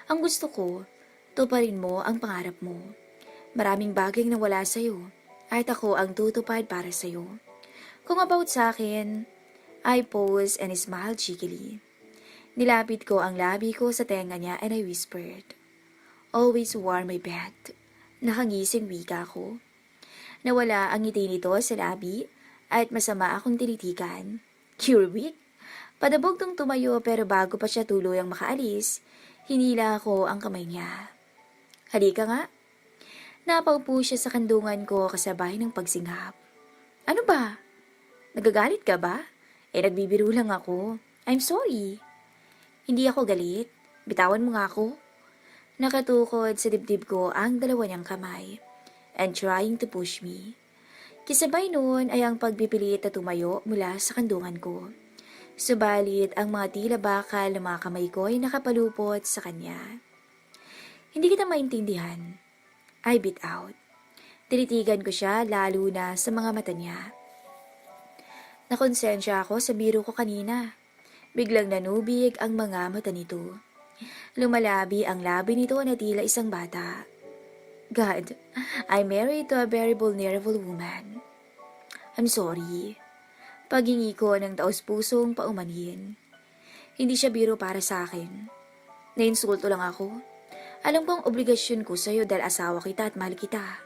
S1: Ang gusto ko, tuparin mo ang pangarap mo. Maraming bagay na wala sa'yo at ako ang tutupad para sa'yo. Kung about sa akin, I paused and smiled cheekily. Nilapit ko ang labi ko sa tenga niya and I whispered, "Always warm my bed." Nakangising wika ko. Nawala ang ngiti nito sa labi at masama akong tinitikan. You're weak? Padabog tong tumayo pero bago pa siya tuluyang makaalis, hinila ko ang kamay niya. Halika nga. Napaupo siya sa kandungan ko kasabay ng pagsinghap. Ano ba? Nagagalit ka ba? Nagbibiro lang ako. I'm sorry. Hindi ako galit. Bitawan mo nga ako. Nakatukod sa dibdib ko ang dalawa niyang kamay and trying to push me. Kisabay noon ay ang pagpipilit na tumayo mula sa kandungan ko. Subalit ang mga tila bakal ng mga kamay ko ay nakapalupot sa kanya. Hindi kita maintindihan. I bit out. Tinitigan ko siya lalo na sa mga mata niya. Nakonsensya ako sa biro ko kanina. Biglang nanubig ang mga mata nito. Lumalabi ang labi nito na tila isang bata. God, I'm married to a very vulnerable woman. I'm sorry. Paghingi ko ng taos-pusong paumanhin. Hindi siya biro para sa akin. Nainsulto lang ako. Alam kong obligasyon ko sa'yo dahil asawa kita at mahal kita.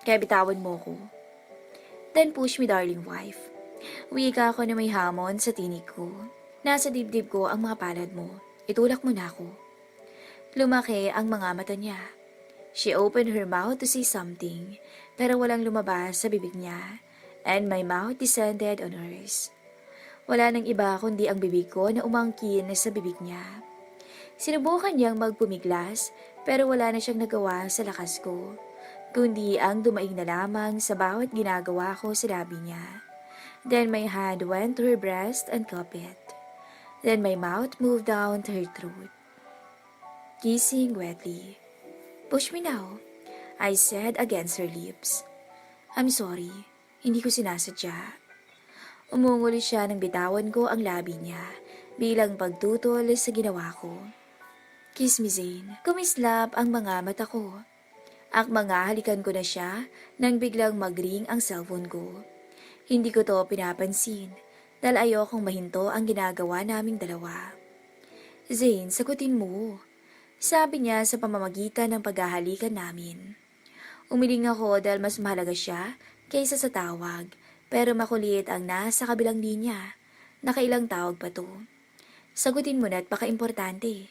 S1: Kaya bitawan mo ko. Then push me, darling wife. Wika ako na may hamon sa tinig ko. Nasa dibdib ko ang mga palad mo. Itulak mo na ako. Lumaki ang mga mata niya. She opened her mouth to say something, pero walang lumabas sa bibig niya, and my mouth descended on hers. Wala nang iba kundi ang bibig ko na umangkin sa bibig niya. Sinubukan niyang magpumiglas, pero wala na siyang nagawa sa lakas ko, kundi ang dumaing na lamang sa bawat ginagawa ko sa labi niya. Then my hand went to her breast and cupped it. Then my mouth moved down to her throat, kissing wetly. Push me now, I said against her lips. I'm sorry, hindi ko sinasadya. Umungol siya nang bitawan ko ang labi niya bilang pagtutol sa ginawa ko. Kiss me, Zane. Kumislap ang mga mata ko. Mga halikan ko na siya nang biglang mag-ring ang cellphone ko. Hindi ko to pinapansin dahil ayokong mahinto ang ginagawa naming dalawa. Zane, sagutin mo. Sabi niya sa pamamagitan ng paghahalikan namin. Umiling ako dahil mas mahalaga siya kaysa sa tawag, pero makulit ang nasa kabilang linya. Nakailang tawag pa to. Sagutin mo na at baka-importante.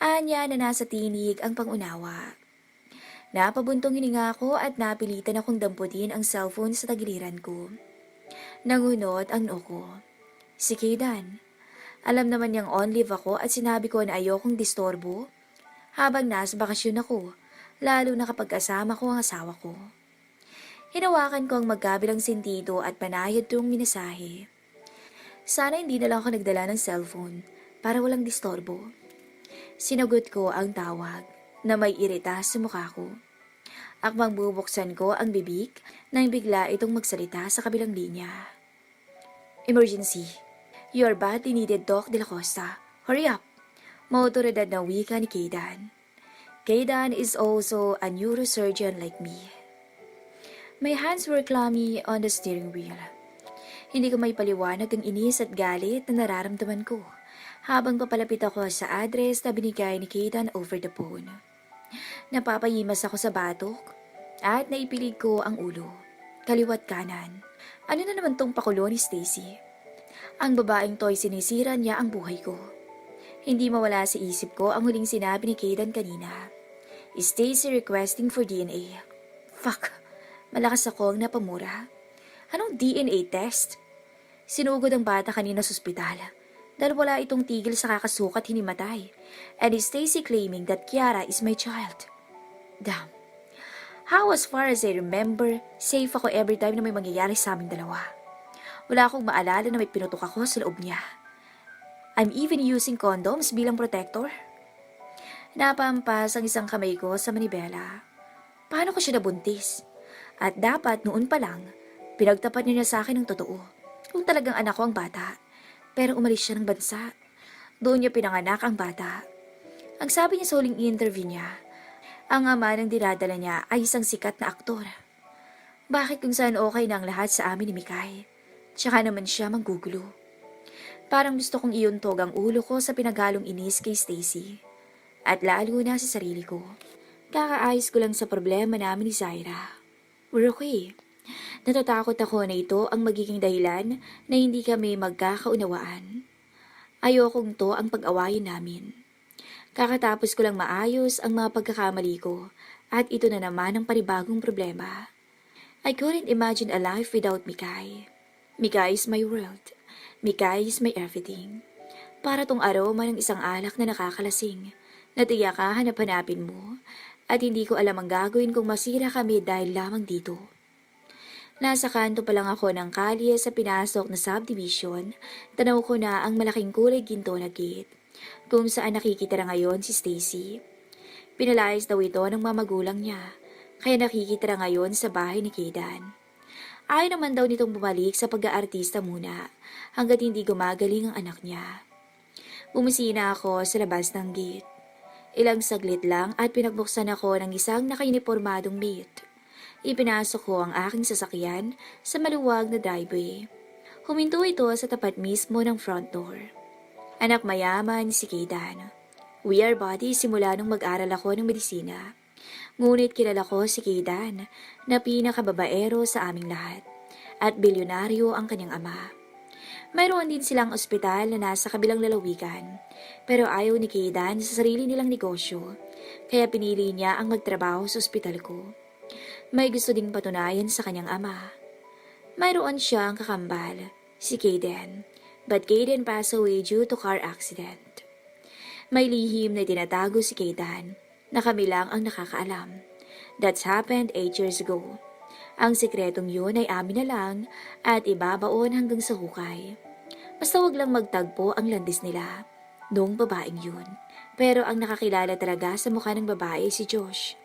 S1: Anya na nasa tinig ang pangunawa. Napabuntong hininga ako at napilitan akong damputin ang cellphone sa tagiliran ko. Nangunot ang noo ko. Si Kaydan. Alam naman niyang on leave ako at sinabi ko na ayokong distorbo habang nasa bakasyon ako, lalo na kapag kasama ko ang asawa ko. Hinawakan ko ang magkabilang sentido at panayad tong minasahe. Sana hindi na lang ako nagdala ng cellphone para walang distorbo. Sinagot ko ang tawag na may irita sa mukha ko. Akmang bubuksan ko ang bibig nang bigla itong magsalita sa kabilang linya. Emergency. Your badly needed Doc de la Costa. Hurry up. Mautoridad na wika ni Kaydan. Kaydan is also a neurosurgeon like me. My hands were clammy on the steering wheel. Hindi ko may paliwanag ang inis at galit na nararamdaman ko habang papalapit ako sa address na binigay ni Kaydan over the phone. Napapayimas ako sa batok at naipilig ko ang ulo, kaliwat kanan. Ano na naman tong pakulo ni Stacy? Ang babaeng to'y sinisira niya ang buhay ko. Hindi mawala sa isip ko ang huling sinabi ni Kaydan kanina. Stacy requesting for DNA. Fuck, malakas akong napamura. Anong DNA test? Sinugod ang bata kanina sa ospital dahil wala itong tigil sa kakasukat hinimatay. And is Stacy claiming that Kiara is my child. Damn. How as far as I remember, safe ako every time na may mangyayari sa aming dalawa. Wala akong maalala na may pinutok ako sa loob niya. I'm even using condoms bilang protector. Napampas ang isang kamay ko sa manibela. Paano ko siya nabuntis? At dapat noon pa lang, pinagtapat niya sa akin ng totoo. Kung talagang anak ko ang bata. Pero umalis siya ng bansa. Doon niya pinanganak ang bata. Ang sabi niya sa huling interview niya, ang ama ng dinadala niya ay isang sikat na aktor. Bakit kung saan okay na ang lahat sa amin ni Mikay? Tsaka naman siya manggugulo. Parang gusto kong iuntog ang ulo ko sa pinaghalong inis kay Stacy. At lalo na sa sarili ko. Kakaayos ko lang sa problema namin ni Zaira. We're okay. Natatakot ako na ito ang magiging dahilan na hindi kami magkakaunawaan. Ayokong to ang pag-awayin namin. Kakatapos ko lang maayos ang mga pagkakamali ko at ito na naman ang panibagong problema. I couldn't imagine a life without Mikay. Mikay is my world. Mikay is my everything. Para tong aroma ng isang alak na nakakalasing, na tiyakahan na hanapin mo, at hindi ko alam ang gagawin kung masira kami dahil lamang dito. Nasa kanto pa lang ako ng kalye sa pinasok na subdivision, tanaw ko na ang malaking kulay ginto na gate, kung saan nakikita na ngayon si Stacy. Pinalayas daw ito ng mamagulang niya, kaya nakikita na ngayon sa bahay ni Kaydan. Ayaw naman daw nitong bumalik sa pag-aartista muna, hanggat hindi gumagaling ang anak niya. Bumisina ako sa labas ng gate. Ilang saglit lang at pinagbuksan ako ng isang nakainipormadong maid. Ipinasok ko ang aking sasakyan sa maluwag na driveway. Huminto ito sa tapat mismo ng front door. Anak mayaman si Kaydan. We are buddies simula nung mag-aral ako ng medisina. Ngunit kilala ko si Kaydan na pinakababaero sa aming lahat. At bilyonaryo ang kanyang ama. Mayroon din silang ospital na nasa kabilang lalawigan, pero ayaw ni Kaydan sa sarili nilang negosyo, kaya pinili niya ang magtrabaho sa ospital ko. May gusto ding patunayan sa kanyang ama. Mayroon siyang kakambal, si Kayden, but Kayden passed away due to car accident. May lihim na tinatago si Kaydan, na kami lang ang nakakaalam. That's happened 8 years ago. Ang sikretong yun ay amin na lang at ibabaon hanggang sa hukay. Basta wag lang magtagpo ang landis nila, noong babaeng yun. Pero ang nakakilala talaga sa mukha ng babae si Josh.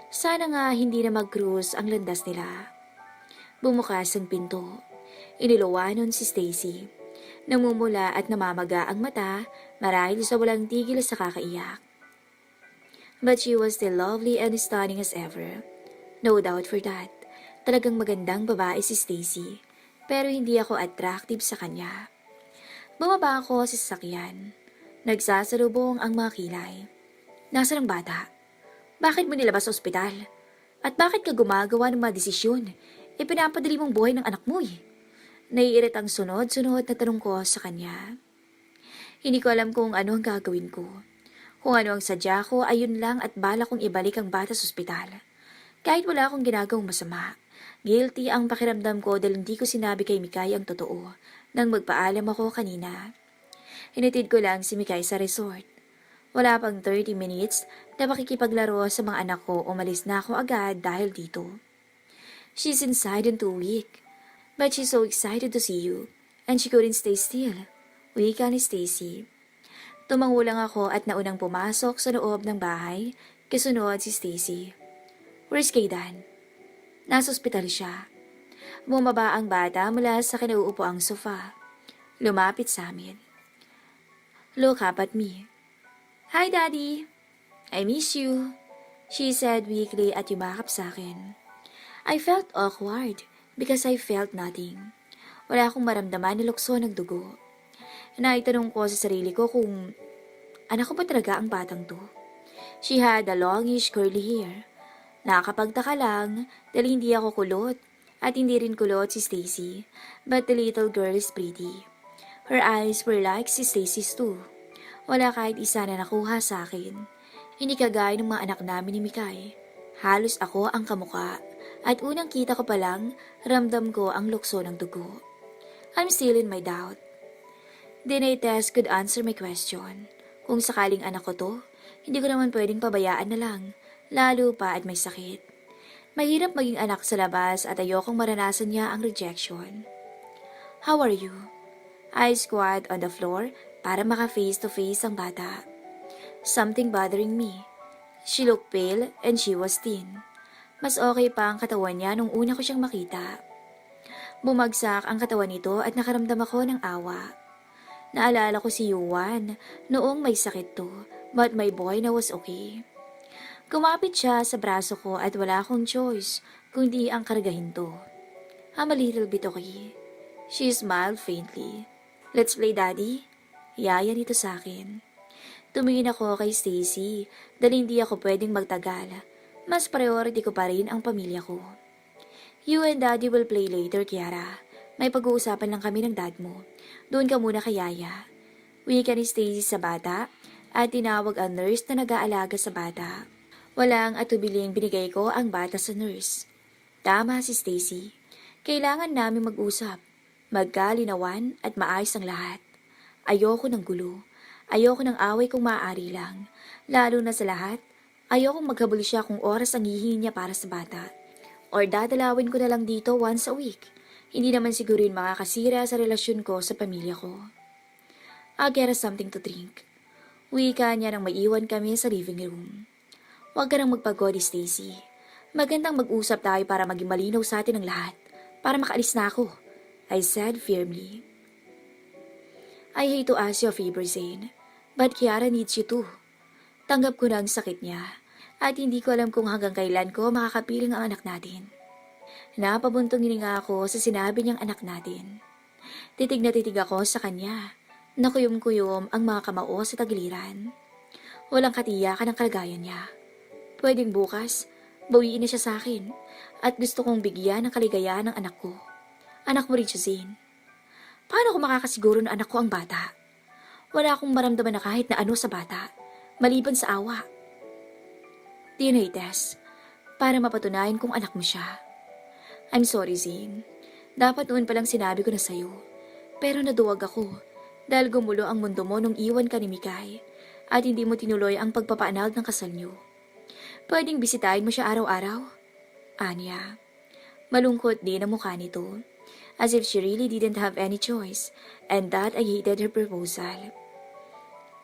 S1: Sana nga hindi na mag-cruise ang landas nila. Bumukas ang pinto. Iniluwanon si Stacy. Namumula at namamaga ang mata marahil sa walang tigil sa kakaiyak. But she was still lovely and stunning as ever. No doubt for that. Talagang magandang babae si Stacy, pero hindi ako attractive sa kanya. Bumaba ako sa sasakyan. Nagsasalubong ang mga kilay. Nasaan ang bata? Bakit mo nilabas sa ospital? At bakit ka gumagawa ng mga desisyon? Pinapadali mong buhay ng anak mo eh. Naiirit ang sunod-sunod na tanong ko sa kanya. Hindi ko alam kung ano ang gagawin ko. Kung ano ang sadya ko, ayun lang at bala kong ibalik ang bata sa ospital. Kahit wala akong ginagawang masama. Guilty ang pakiramdam ko dahil hindi ko sinabi kay Mikay ang totoo nang magpaalam ako kanina. Hinatid ko lang si Mikay sa resort. Wala pang 30 minutes na makikipaglaro sa mga anak ko, umalis na ako agad dahil dito. She's inside and too weak. But she's so excited to see you and she couldn't stay still. Wika ni Stacy. Tumango lang ako at naunang pumasok sa loob ng bahay, kasunod si Stacy. Where's Kaydan? Nasa ospital siya. Bumaba ang bata mula sa kinauupoang sofa. Lumapit sa amin. Look up at me. Hi, Daddy. I miss you, she said weakly at yumakap sa akin. I felt awkward because I felt nothing. Wala akong maramdaman na lukso ng dugo. Naitanong ko sa sarili ko kung anak ko ba talaga ang batang to. She had a longish curly hair. Nakakapagtaka lang dahil hindi ako kulot at hindi rin kulot si Stacy, but the little girl is pretty. Her eyes were like si Stacy's too. Wala kahit isa na nakuha sa akin. Hindi kagaya ng mga anak namin ni Mikay. Halos ako ang kamuka at unang kita ko pa lang ramdam ko ang lukso ng dugo. I'm still in my doubt. DNA test could answer my question. Kung sakaling anak ko to, hindi ko naman pwedeng pabayaan na lang, lalo pa at may sakit. Mahirap maging anak sa labas at ayokong maranasan niya ang rejection. How are you? I squat on the floor para maka-face to face ang bata. Something bothering me. She looked pale and she was thin. Mas okay pa ang katawan niya nung una ko siyang makita. Bumagsak ang katawan nito at nakaramdam ako ng awa. Naalala ko si Yuan noong may sakit to, but my boy na was okay. Kumapit siya sa braso ko at wala akong choice kundi ang kargahin to. I'm a little bit okay. She smiled faintly. Let's play, Daddy. Yaya nito sa akin. Tumingin ako kay Stacy dahil hindi ako pwedeng magtagal. Mas priority ko pa rin ang pamilya ko. You and Daddy will play later, Kiara. May pag-uusapan lang kami ng dad mo. Doon ka muna kay Yaya. Wika ni Stacy sa bata at tinawag ang nurse na nag-aalaga sa bata. Walang atubiling binigay ko ang bata sa nurse. Tama si Stacy. Kailangan namin mag-usap. Magkalinawan at maayos ang lahat. Ayoko ng gulo. Ayoko ng away kung maaari lang. Lalo na sa lahat, ayoko maghabol siya kung oras ang hihingi niya para sa bata. Or dadalawin ko na lang dito once a week. Hindi naman siguro yun makakasira sa relasyon ko sa pamilya ko. I'll get us something to drink. Wika niya nang maiwan kami sa living room. Huwag ka nang magpagod, Stacy. Magandang mag-usap tayo para maging malinaw sa atin ang lahat. Para makaalis na ako, I said firmly. I hate to ask you a favor, Zane. But Kiara needs you too. Tanggap ko na ang sakit niya. At hindi ko alam kung hanggang kailan ko makakapiling ang anak natin. Napabuntong hininga ako sa sinabi niyang anak natin. Titig na titig ako sa kanya. Nakuyom-kuyom ang mga kamao sa tagiliran. Walang katiyakan ang kalagayan niya. Pwedeng bukas, bawiin na siya sa akin. At gusto kong bigyan ng kaligayahan ng anak ko. Anak mo rin siya, Zane. Paano ko makakasiguro na anak ko ang bata? Wala akong maramdaman na kahit na ano sa bata, maliban sa awa. DNA test, para mapatunayan kung anak mo siya. I'm sorry, Zane. Dapat noon palang sinabi ko na sa'yo. Pero naduwag ako dahil gumulo ang mundo mo nung iwan ka ni Mikay at hindi mo tinuloy ang pagpapaanald ng kasal niyo. Pwedeng bisitahin mo siya araw-araw? Anya. Malungkot din ang mukha nito, as if she really didn't have any choice and that I hated her proposal.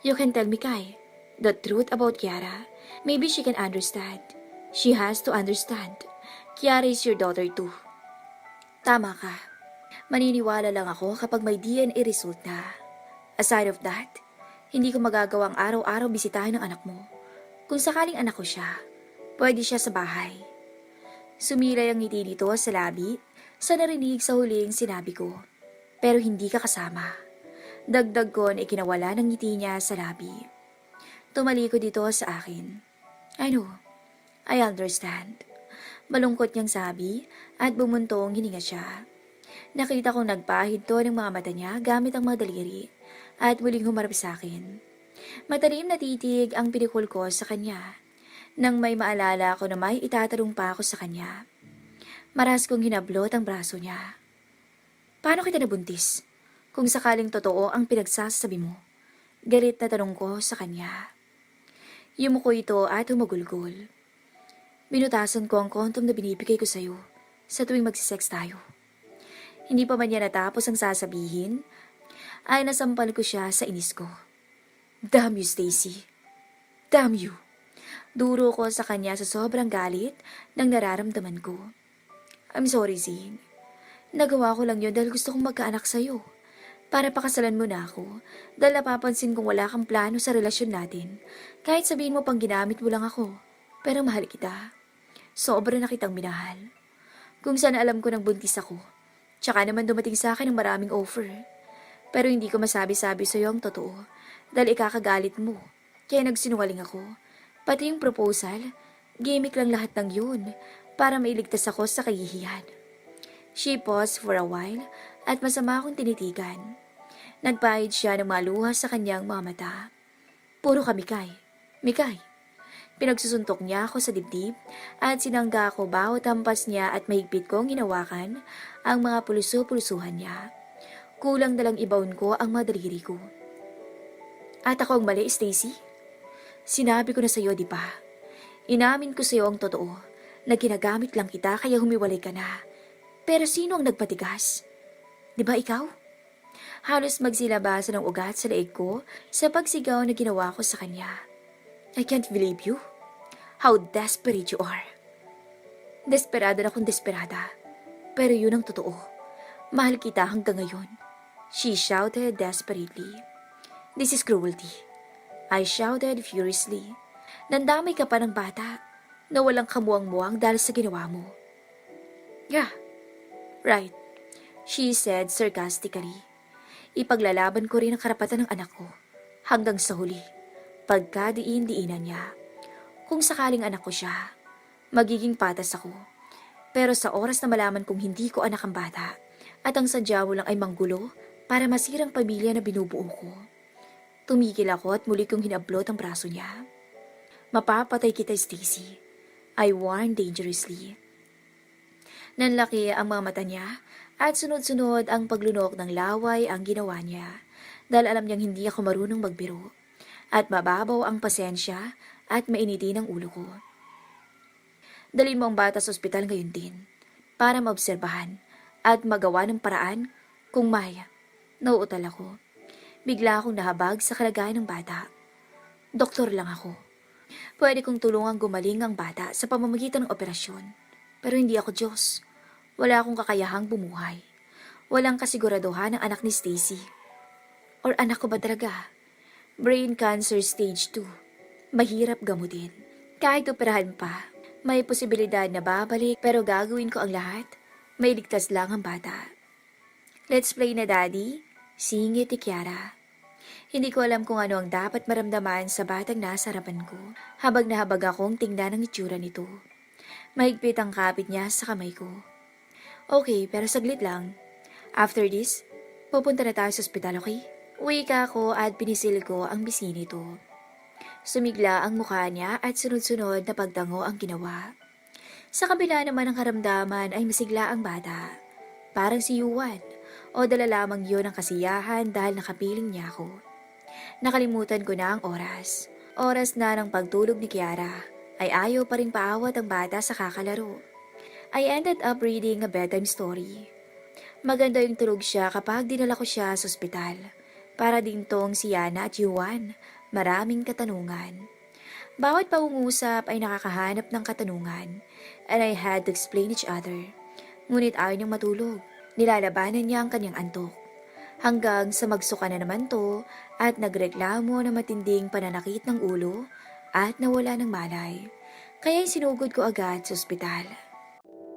S1: You can tell Mikay the truth about Kiara. Maybe she can understand. She has to understand. Kiara is your daughter too. Tama ka. Maniniwala lang ako kapag may DNA result na. Aside of that, hindi ko magagawang araw-araw bisitahin ng anak mo. Kung sakaling anak ko siya, pwede siya sa bahay. Sumilay ang ngiti nito sa labi sa narinig sa huling sinabi ko. Pero hindi ka kasama. Dagdag ko na ikinawala ng ngiti niya sa labi. Tumalikod dito sa akin. I know. I understand. Malungkot niyang sabi at bumuntong hininga siya. Nakita kong nagpahid to ng mga mata niya gamit ang mga daliri at muling humarap sa akin. Matalim na titig ang pinikul ko sa kanya nang may maalala ko na may itatanong pa ako sa kanya. Maras kong hinablot ang braso niya. Paano kita nabuntis? Kung sakaling totoo ang pinagsasabi mo. Galit na tanong ko sa kanya. Yumuko ito at humagulgol. Binutasan ko ang kondom na binibigay ko sa'yo sa tuwing magsisex tayo. Hindi pa man niya natapos ang sasabihin, ay nasampal ko siya sa inis ko. Damn you, Stacy. Damn you. Duro ko sa kanya sa sobrang galit ng nararamdaman ko. I'm sorry, Zane. Nagawa ko lang yun dahil gusto kong magkaanak sa'yo. Para pakasalan mo na ako dahil napapansin kong wala kang plano sa relasyon natin. Kahit sabihin mo pang ginamit mo lang ako. Pero mahal kita. Sobra na kitang minahal. Kung sana alam ko nang buntis ako. Tsaka naman dumating sa akin ng maraming offer. Pero hindi ko masabi-sabi sa'yo ang totoo. Dahil ikakagalit mo. Kaya nagsinungaling ako. Pati yung proposal, gimmick lang lahat ng yun. Para mailigtas ako sa kahihiyan. She paused for a while at masama akong tinitigan. Nagpahid siya ng maluha sa kanyang mga mata. Puro ka, Mikay. Mikay. Pinagsusuntok niya ako sa dibdib at sinangga ko bawat hampas niya at mahigpit kong hinawakan ang mga puluso-pulusuhan niya. Kulang na lang ibaon ko ang madaliri ko. At ako ang mali, Stacy? Sinabi ko na sa'yo, di ba? Inamin ko sa'yo ang totoo na ginagamit lang kita kaya humiwalay ka na. Pero sino ang nagpatigas? Di ba ikaw? Halos magsilabasan ng ugat sa leeg ko sa pagsigaw na ginawa ko sa kanya. I can't believe you. How desperate you are. Desperada na akong desperada. Pero yun ang totoo. Mahal kita hanggang ngayon. She shouted desperately. This is cruelty. I shouted furiously. Nandamay ka pa ng bata na walang kamuang-muang dahil sa ginawa mo. Yeah, right, she said sarcastically. Ipaglalaban ko rin ang karapatan ng anak ko hanggang sa huli. Pagkadiin-diinan niya. Kung sakaling anak ko siya, magiging patas ako. Pero sa oras na malaman kong hindi ko anak ang bata at ang sadya mo lang ay manggulo para masirang pamilya na binubuo ko, tumigil ako at muli kong hinablot ang braso niya. Mapapatay kita, Stacy. I warned dangerously. Nanlaki ang mga mata niya at sunod-sunod ang paglunok ng laway ang ginawa niya dahil alam niyang hindi ako marunong magbiro at mababaw ang pasensya at mainitin ang ulo ko. Dalhin mo ang bata sa ospital ngayon din para maobserbahan at magawa ng paraan kung may nauutal ako. Bigla akong nahabag sa kalagayan ng bata. Doktor lang ako. Pwede kong tulungang gumaling ang bata sa pamamagitan ng operasyon. Pero hindi ako Diyos. Wala akong kakayahang bumuhay. Walang kasiguraduhan ang anak ni Stacy. Or anak ko ba talaga? Brain cancer stage 2. Mahirap gamutin. Kahit operahan pa, may posibilidad na babalik pero gagawin ko ang lahat. May ligtas lang ang bata. Let's play na, Daddy. Singit ni Kiara. Hindi ko alam kung ano ang dapat maramdaman sa batang nasa harapan ko. Habag na habag akong tingnan ang itsura nito. Mahigpit ang kapit niya sa kamay ko. Okay, pero saglit lang. After this, pupunta na tayo sa ospital, okay? Uwi ka ako at pinisil ko ang bisi nito. Sumigla ang mukha niya at sunod-sunod na pagtango ang ginawa. Sa kabila naman ng karamdaman ay masigla ang bata. Parang si Yuan. O dala lamang yun ang kasiyahan dahil nakapiling niya ako. Nakalimutan ko na ang oras. Oras na ng pagtulog ni Kiara ay ayaw pa rin paawat ang bata sa kakalaro. I ended up reading a bedtime story. Maganda yung tulog siya kapag dinala ko siya sa ospital. Para din tong si Yana at Yuan, maraming katanungan. Bawat pangungusap ay nakakahanap ng katanungan and I had to explain each other. Ngunit ayaw niyang matulog. Nilalabanan niya ang kanyang antok. Hanggang sa magsuka na naman to at nagreklamo na matinding pananakit ng ulo at nawala ng malay. Kaya sinugod ko agad sa ospital.